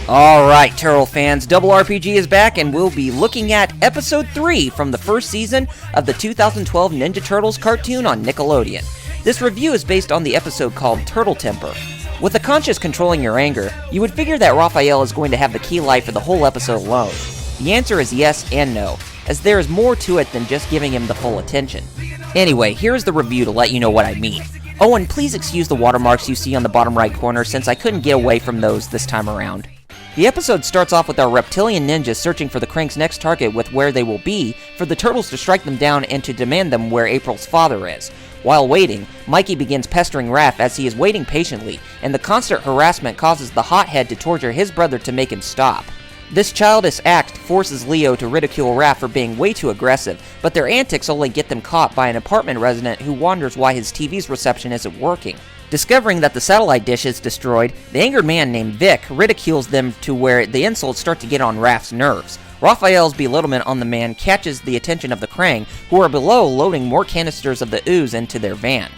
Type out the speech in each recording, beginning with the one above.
Alright, Turtle fans, Double RPG is back and we'll be looking at Episode 3 from the first season of the 2012 Ninja Turtles cartoon on Nickelodeon. This review is based on the episode called Turtle Temper. With the conscious controlling your anger, you would figure that Raphael is going to have the key life for the whole episode alone. The answer is yes and no, as there is more to it than just giving him the full attention. Anyway, here's the review to let you know what I mean. Oh, and please excuse the watermarks you see on the bottom right corner since I couldn't get away from those this time around. The episode starts off with our reptilian ninjas searching for the Kraang's next target with where they will be for the turtles to strike them down and to demand them where April's father is. While waiting, Mikey begins pestering Raph as he is waiting patiently, and the constant harassment causes the hothead to torture his brother to make him stop. This childish act forces Leo to ridicule Raph for being way too aggressive, but their antics only get them caught by an apartment resident who wonders why his TV's reception isn't working. Discovering that the satellite dish is destroyed, the angered man named Vic ridicules them to where the insults start to get on Raph's nerves. Raphael's belittlement on the man catches the attention of the Kraang, who are below loading more canisters of the ooze into their van.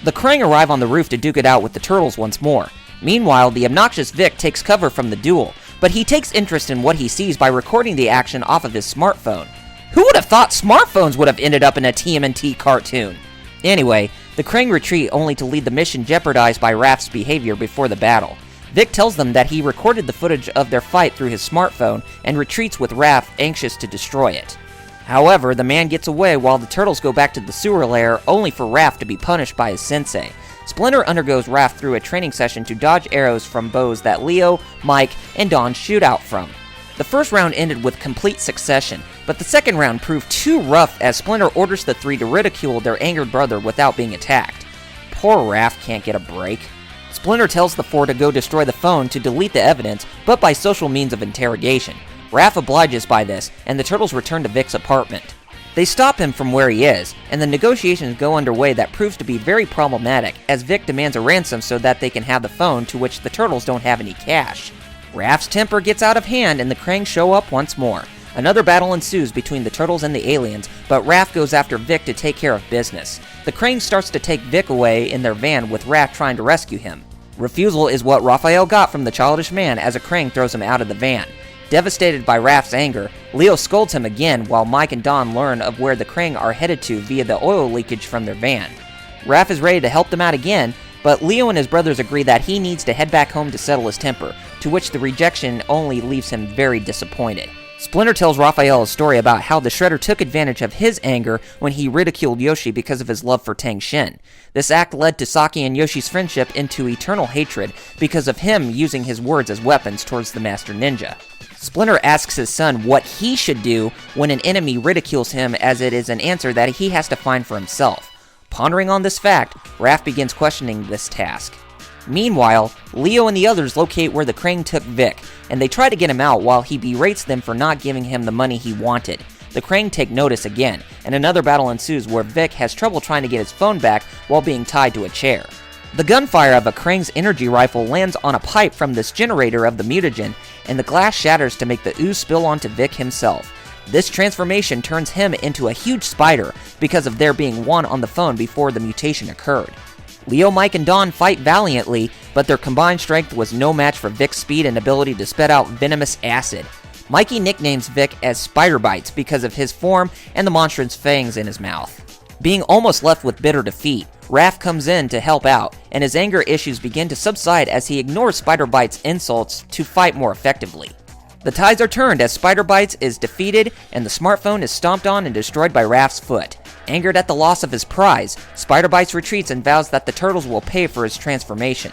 The Kraang arrive on the roof to duke it out with the turtles once more. Meanwhile, the obnoxious Vic takes cover from the duel, but he takes interest in what he sees by recording the action off of his smartphone. Who would have thought smartphones would have ended up in a TMNT cartoon? Anyway, the Kraang retreat only to lead the mission jeopardized by Raph's behavior before the battle. Vic tells them that he recorded the footage of their fight through his smartphone and retreats with Raph anxious to destroy it. However, the man gets away while the turtles go back to the sewer lair only for Raph to be punished by his sensei. Splinter undergoes Raph through a training session to dodge arrows from bows that Leo, Mike, and Don shoot out from. The first round ended with complete succession, but the second round proved too rough as Splinter orders the three to ridicule their angered brother without being attacked. Poor Raph can't get a break. Splinter tells the four to go destroy the phone to delete the evidence, but by social means of interrogation. Raph obliges by this, and the turtles return to Vic's apartment. They stop him from where he is, and the negotiations go underway that proves to be very problematic, as Vic demands a ransom so that they can have the phone, to which the turtles don't have any cash. Raph's temper gets out of hand and the Kraang show up once more. Another battle ensues between the turtles and the aliens, but Raph goes after Vic to take care of business. The Kraang starts to take Vic away in their van with Raph trying to rescue him. Refusal is what Raphael got from the childish man as a Kraang throws him out of the van. Devastated by Raph's anger, Leo scolds him again while Mike and Don learn of where the Kraang are headed to via the oil leakage from their van. Raph is ready to help them out again, but Leo and his brothers agree that he needs to head back home to settle his temper, to which the rejection only leaves him very disappointed. Splinter tells Raphael a story about how the Shredder took advantage of his anger when he ridiculed Yoshi because of his love for Tang Shen. This act led to Saki and Yoshi's friendship into eternal hatred because of him using his words as weapons towards the Master Ninja. Splinter asks his son what he should do when an enemy ridicules him, as it is an answer that he has to find for himself. Pondering on this fact, Raph begins questioning this task. Meanwhile, Leo and the others locate where the Kraang took Vic, and they try to get him out while he berates them for not giving him the money he wanted. The Kraang take notice again, and another battle ensues where Vic has trouble trying to get his phone back while being tied to a chair. The gunfire of a Kraang's energy rifle lands on a pipe from this generator of the mutagen, and the glass shatters to make the ooze spill onto Vic himself. This transformation turns him into a huge spider because of there being one on the phone before the mutation occurred. Leo, Mike, and Don fight valiantly, but their combined strength was no match for Vic's speed and ability to spit out venomous acid. Mikey nicknames Vic as Spider Bytez because of his form and the monstrous fangs in his mouth. Being almost left with bitter defeat, Raph comes in to help out, and his anger issues begin to subside as he ignores Spider Bytez's insults to fight more effectively. The tides are turned as Spider Bytez is defeated and the smartphone is stomped on and destroyed by Raph's foot. Angered at the loss of his prize, Spider Bytez retreats and vows that the turtles will pay for his transformation.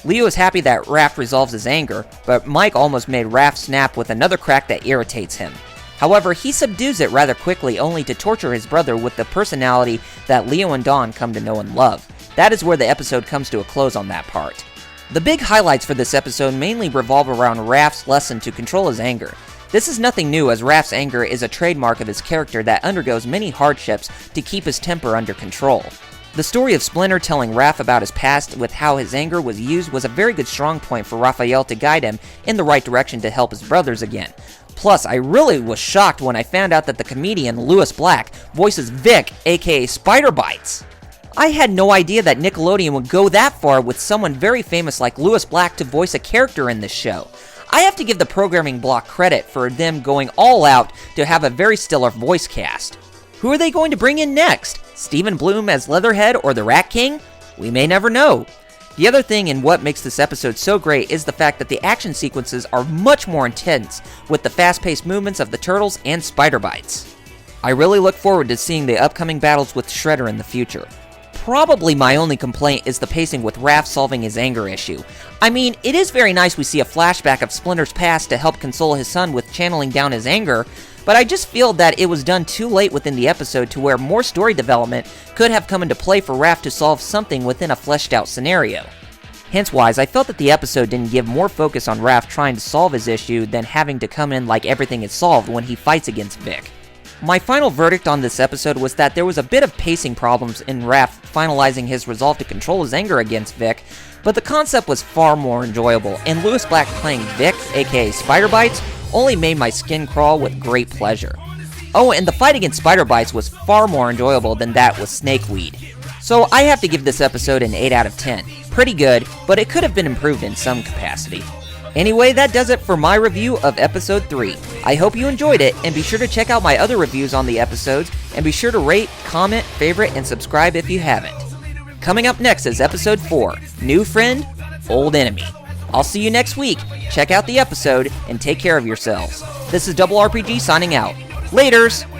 Leo is happy that Raph resolves his anger, but Mike almost made Raph snap with another crack that irritates him. However, he subdues it rather quickly only to torture his brother with the personality that Leo and Don come to know and love. That is where the episode comes to a close on that part. The big highlights for this episode mainly revolve around Raph's lesson to control his anger. This is nothing new, as Raph's anger is a trademark of his character that undergoes many hardships to keep his temper under control. The story of Splinter telling Raph about his past with how his anger was used was a very good strong point for Raphael to guide him in the right direction to help his brothers again. Plus, I really was shocked when I found out that the comedian Lewis Black voices Vic, aka Spider Bytez. I had no idea that Nickelodeon would go that far with someone very famous like Lewis Black to voice a character in this show. I have to give the programming block credit for them going all out to have a very stellar voice cast. Who are they going to bring in next? Stephen Bloom as Leatherhead or the Rat King? We may never know. The other thing and what makes this episode so great is the fact that the action sequences are much more intense with the fast-paced movements of the turtles and spider bites. I really look forward to seeing the upcoming battles with Shredder in the future. Probably my only complaint is the pacing with Raph solving his anger issue. I mean, it is very nice we see a flashback of Splinter's past to help console his son with channeling down his anger, but I just feel that it was done too late within the episode to where more story development could have come into play for Raph to solve something within a fleshed out scenario. Hence-wise, I felt that the episode didn't give more focus on Raph trying to solve his issue than having to come in like everything is solved when he fights against Vic. My final verdict on this episode was that there was a bit of pacing problems in Raph finalizing his resolve to control his anger against Vic, but the concept was far more enjoyable, and Lewis Black playing Vic, aka Spider Bites, only made my skin crawl with great pleasure. Oh, and the fight against Spider Bites was far more enjoyable than that with Snakeweed. So I have to give this episode an 8 out of 10. Pretty good, but it could have been improved in some capacity. Anyway, that does it for my review of Episode 3. I hope you enjoyed it, and be sure to check out my other reviews on the episodes, and be sure to rate, comment, favorite, and subscribe if you haven't. Coming up next is Episode 4, New Friend, Old Enemy. I'll see you next week. Check out the episode, and take care of yourselves. This is Double RPG signing out. Laters!